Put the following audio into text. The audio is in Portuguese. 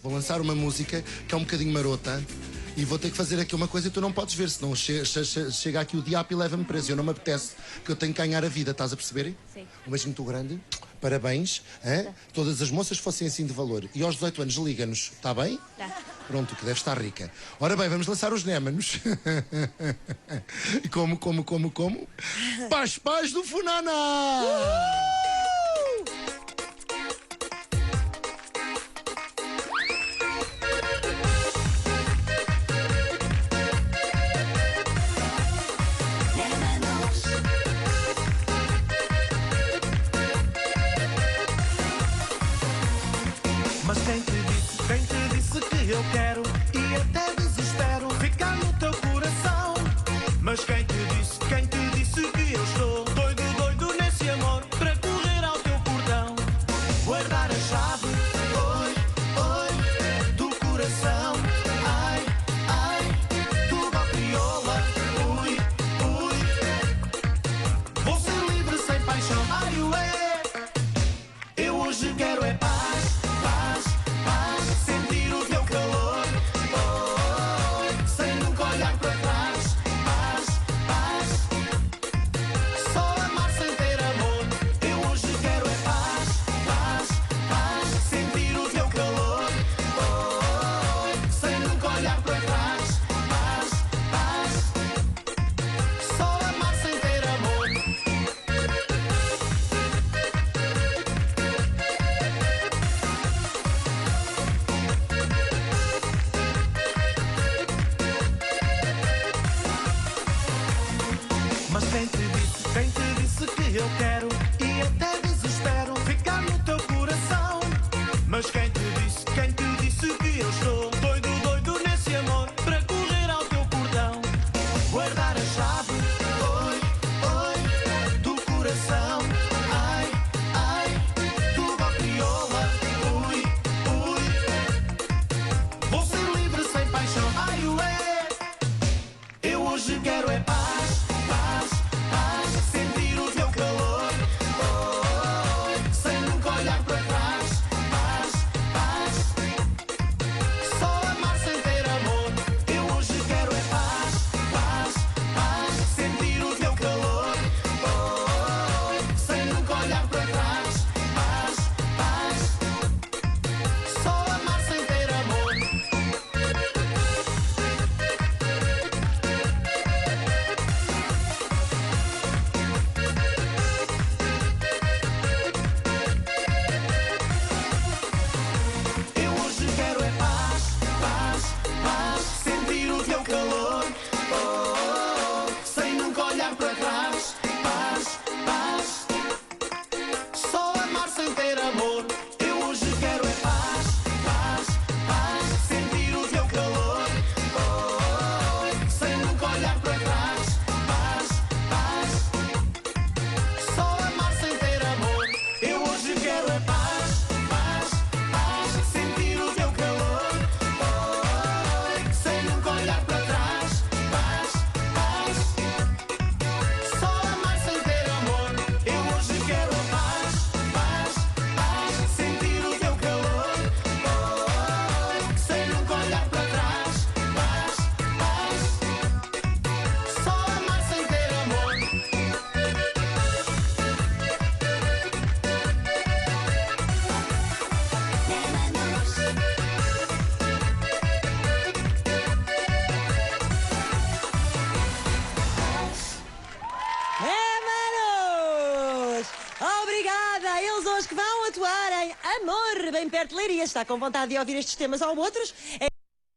Vou lançar uma música que é um bocadinho marota e vou ter que fazer aqui uma coisa e tu não podes ver, senão chega aqui o diabo e leva-me preso. Eu não me apetece, que eu tenho que ganhar a vida, estás a perceber? Sim. Um beijinho muito grande, parabéns. Hein? Todas as moças fossem assim de valor. E aos 18 anos liga-nos, está bem? Tá. Pronto, que deve estar rica. Ora bem, vamos lançar os Némanos. Como? Paz do Funana! Mas quem te disse que eu quero e até desespero ficar no teu coração? Mas quem te disse que eu estou doido nesse amor para correr ao teu portão? Guardar a chave, oi, do coração. Ai, tudo à crioula, ui. Vou ser livre sem paixão, ai, ué. Eu hoje quero é paz. Sentir o teu calor, sem nunca olhar para trás. Paz, só amar sem ter amor. Eu hoje quero é paz. Sentir o teu calor, sem nunca olhar para trás. Paz, só amar sem ter amor. Mas quem te disse que eu quero e até desespero ficar no teu coração? Mas quem te disse que eu estou doido nesse amor para correr ao teu portão? Guardar a chave, oi, do coração. Ai, tudo à crioula, ui. Vou ser livre sem paixão, ai, ué. Eu hoje quero é paz. Sentir o teu calor, sem nunca olhar para trás. Paz, só amar sem ter amor. Eu hoje quero é paz. Sentir o teu calor, sem nunca olhar para trás. Paz, só amar sem ter amor. Eu hoje quero é paz. Sentir o teu calor, sem nunca olhar para trás. Paz, só amar sem ter amor. Eu hoje quero é paz. Sentir o teu calor, sem nunca olhar para trás. Paz, só amar sem ter amor. Eu hoje quero é paz. Sentir o teu calor, sem nunca olhar para trás. Paz, só amar sem ter amor. Eu hoje quero a paz. Sentir o teu calor, sem nunca olhar para trás. Paz, só amar sem ter amor. Némanos! Obrigada a eles hoje que vão atuar em Amor, bem perto de Leiria. Está com vontade de ouvir estes temas ou outros?